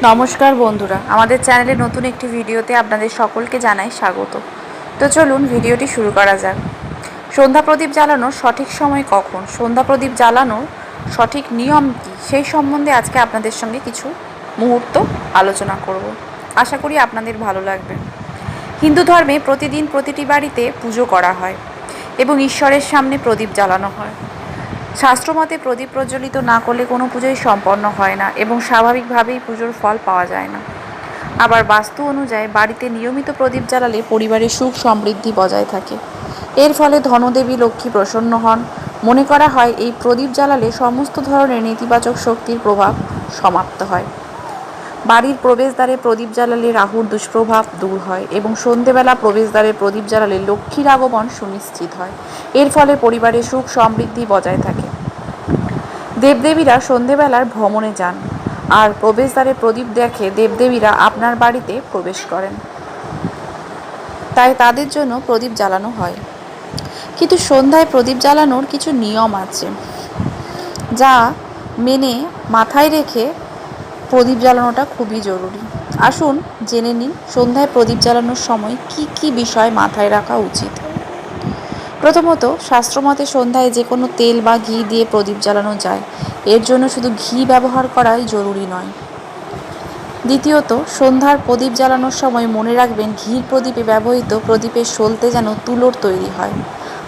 নমস্কার বন্ধুরা, আমাদের চ্যানেলে নতুন একটি ভিডিওতে আপনাদের সকলকে জানাই স্বাগত। তো চলুন ভিডিওটি শুরু করা যাক। সন্ধ্যা প্রদীপ জ্বালানোর সঠিক সময় কখন, সন্ধ্যা প্রদীপ জ্বালানোর সঠিক নিয়ম কী, সেই সম্বন্ধে আজকে আপনাদের সঙ্গে কিছু মুহূর্ত আলোচনা করব। আশা করি আপনাদের ভালো লাগবে। হিন্দু ধর্মে প্রতিদিন প্রতিটি বাড়িতে পুজো করা হয় এবং ঈশ্বরের সামনে প্রদীপ জ্বালানো হয়। শাস্ত্রমতে প্রদীপ প্রজ্বলিত না করলে কোনো পুজোই সম্পন্ন হয় না এবং স্বাভাবিকভাবেই পুজোর ফল পাওয়া যায় না। আবার বাস্তু অনুযায়ী বাড়িতে নিয়মিত প্রদীপ জ্বালালে পরিবারের সুখ সমৃদ্ধি বজায় থাকে। এর ফলে ধনদেবী লক্ষ্মী প্রসন্ন হন। মনে করা হয় এই প্রদীপ জ্বালালে সমস্ত ধরনের নেতিবাচক শক্তির প্রভাব সমাপ্ত হয়। বাড়ির প্রবেশদ্বারে প্রদীপ জ্বালালে রাহুর দুষ্প্রভাব দূর হয় এবং সন্ধেবেলা প্রবেশদ্বারে প্রদীপ জ্বালালে লক্ষ্মীর আগমন সুনিশ্চিত হয়। এর ফলে পরিবারে সুখ সমৃদ্ধি বজায় থাকে। দেবদেবীরা সন্ধেবেলার ভ্রমণে যান আর প্রবেশদ্বারে প্রদীপ দেখে দেবদেবীরা আপনার বাড়িতে প্রবেশ করেন, তাই তাদের জন্য প্রদীপ জ্বালানো হয়। কিন্তু সন্ধ্যায় প্রদীপ জ্বালানোর কিছু নিয়ম আছে, যা মেনে মাথায় রেখে প্রদীপ জ্বালানোটা খুবই জরুরি। আসুন জেনে নিন সন্ধ্যায় প্রদীপ জ্বালানোর সময় কি কি বিষয় মাথায় রাখা উচিত। প্রথমত, শাস্ত্রমতে সন্ধ্যায় যে কোনো তেল বা ঘি দিয়ে প্রদীপ জ্বালানো যায়। এর জন্য শুধু ঘি ব্যবহার করাই জরুরি নয়। দ্বিতীয়ত, সন্ধ্যার প্রদীপ জ্বালানোর সময় মনে রাখবেন ঘির প্রদীপে ব্যবহৃত প্রদীপের সলতে যেন তুলোর তৈরি হয়।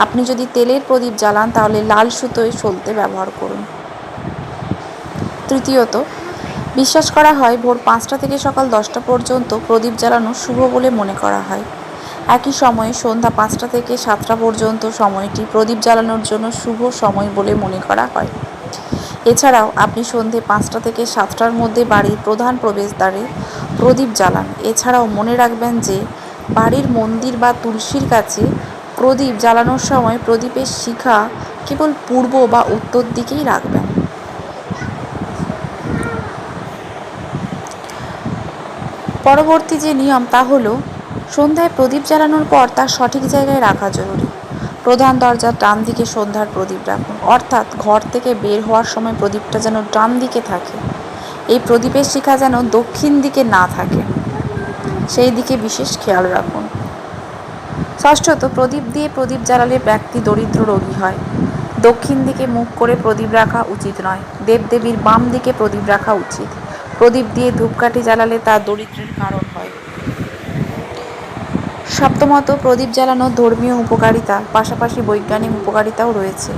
আপনি যদি তেলের প্রদীপ জ্বালান তাহলে লাল সুতোয় সলতে ব্যবহার করুন। তৃতীয়ত, বিশ্বাস করা হয় ভোর 5টা থেকে সকাল 10টা পর্যন্ত প্রদীপ জ্বালানো শুভ বলে মনে করা হয়। একই সময়ে সন্ধ্যা 5টা থেকে 7টা পর্যন্ত সময়টি প্রদীপ জ্বালানোর জন্য শুভ সময় বলে মনে করা হয়। এছাড়াও আপনি সন্ধ্যে 5টা থেকে 7টার মধ্যে বাড়ির প্রধান প্রবেশদ্বারে প্রদীপ জ্বালান। এছাড়াও মনে রাখবেন যে বাড়ির মন্দির বা তুলসীর কাছে প্রদীপ জ্বালানোর সময় প্রদীপের শিখা কেবল পূর্ব বা উত্তর দিকেই রাখবেন। পরবর্তী যে নিয়ম তা হলো সন্ধ্যায় প্রদীপ জ্বালানোর পর তার সঠিক জায়গায় রাখা জরুরি। প্রধান দরজার ডান দিকে সন্ধ্যার প্রদীপ রাখুন, অর্থাৎ ঘর থেকে বের হওয়ার সময় প্রদীপটা যেন ডান দিকে থাকে। এই প্রদীপের শিখা যেন দক্ষিণ দিকে না থাকে, সেই দিকে বিশেষ খেয়াল রাখুন। ষষ্ঠত, প্রদীপ দিয়ে প্রদীপ জ্বালালে ব্যক্তি দরিদ্র রোগী হয়। দক্ষিণ দিকে মুখ করে প্রদীপ রাখা উচিত নয়। দেবদেবীর বাম দিকে প্রদীপ রাখা উচিত। প্রদীপ দিয়ে ধূপকাঠি জ্বালালে তা দরিদ্রের কারণ হয়। সপ্তমত, প্রদীপ জ্বালানোর ধর্মীয় উপকারিতা পাশাপাশি বৈজ্ঞানিক উপকারিতাও রয়েছে।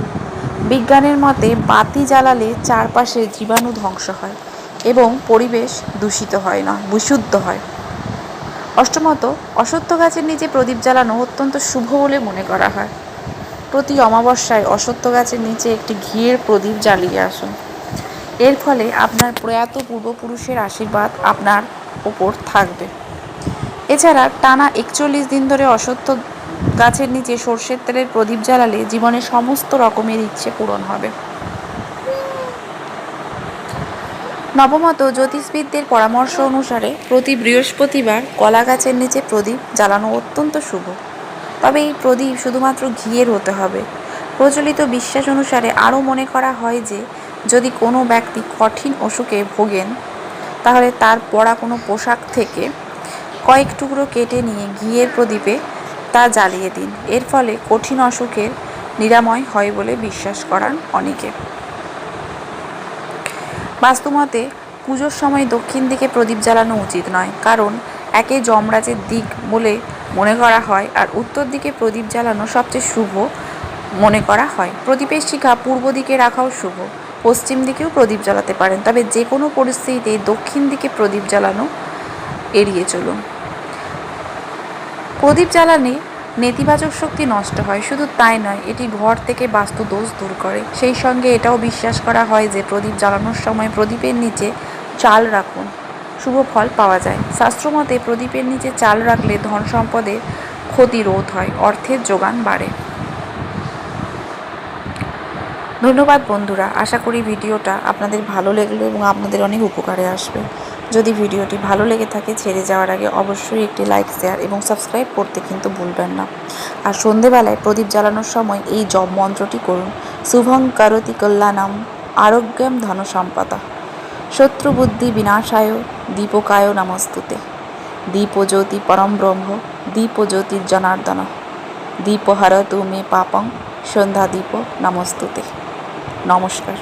বিজ্ঞানের মতে বাতি জ্বালালে চারপাশে জীবাণু ধ্বংস হয় এবং পরিবেশ দূষিত হয় না, বিশুদ্ধ হয়। অষ্টমত, অশ্বত্থ গাছের নিচে প্রদীপ জ্বালানো অত্যন্ত শুভ বলে মনে করা হয়। প্রতি অমাবস্যায় অশ্বত্থ গাছের নিচে একটি ঘিয়ের প্রদীপ জ্বালিয়ে আসুন। এর ফলে আপনার প্রয়াত পূর্বপুরুষের আশীর্বাদ আপনার ওপর থাকবে। এছাড়া টানা 41 দিন ধরে অশ্বত্থ গাছের নিচে সর্ষের তেলের প্রদীপ জ্বালালে জীবনের সমস্ত রকমের ইচ্ছে পূরণ হবে। নবমত, জ্যোতিষবিদদের পরামর্শ অনুসারে প্রতি বৃহস্পতিবার কলা গাছের নিচে প্রদীপ জ্বালানো অত্যন্ত শুভ। তবে এই প্রদীপ শুধুমাত্র ঘিয়ের হতে হবে। প্রচলিত বিশ্বাস অনুসারে আরও মনে করা হয় যে যদি কোনো ব্যক্তি কঠিন অসুখে ভোগেন তাহলে তার পরা কোনো পোশাক থেকে কয়েক টুকরো কেটে নিয়ে ঘিয়ের প্রদীপে তা জ্বালিয়ে দিন। এর ফলে কঠিন অসুখের নিরাময় হয় বলে বিশ্বাস করান অনেকে। বাস্তুমতে পুজোর সময় দক্ষিণ দিকে প্রদীপ জ্বালানো উচিত নয়, কারণ একে যমরাজের দিক বলে মনে করা হয় আর উত্তর দিকে প্রদীপ জ্বালানো সবচেয়ে শুভ মনে করা হয়। প্রদীপের শিখা পূর্ব দিকে রাখাও শুভ। পশ্চিম দিকেও প্রদীপ জ্বালাতে পারেন, তবে যে কোনো পরিস্থিতিতে দক্ষিণ দিকে প্রদীপ জ্বালানো এড়িয়ে চলুন। প্রদীপ জ্বালালে নেতিবাচক শক্তি নষ্ট হয়। শুধু তাই নয়, এটি ঘর থেকে বাস্তু দোষ দূর করে। সেই সঙ্গে এটাও বিশ্বাস করা হয় যে প্রদীপ জ্বালানোর সময় প্রদীপের নিচে চাল রাখুন, শুভ ফল পাওয়া যায়। শাস্ত্রমতে প্রদীপের নিচে চাল রাখলে ধন সম্পদের ক্ষতি রোধ হয়, অর্থের যোগান বাড়ে। ধন্যবাদ বন্ধুরা, আশা করি ভিডিওটা আপনাদের ভালো লাগলো এবং আপনাদের অনেক উপকারে আসবে। যদি ভিডিওটি ভালো লেগে থাকে ছেড়ে যাওয়ার আগে অবশ্যই একটি লাইক, শেয়ার এবং সাবস্ক্রাইব করতে কিন্তু ভুলবেন না। আর সন্ধেবেলায় প্রদীপ জ্বালানোর সময় এই জপ মন্ত্রটি করুন, শুভং করোতি কল্যাণম আরোগ্যম ধন সম্পদা। শত্রুবুদ্ধি বিনাশায় দীপকায় নমস্তুতে। দীপজ্যোতি পরম ব্রহ্ম দীপজ্যোতির জনার্দন দীপহরতু মে পাপং সন্ধ্যা দীপ নমস্তুতে। নমস্কার।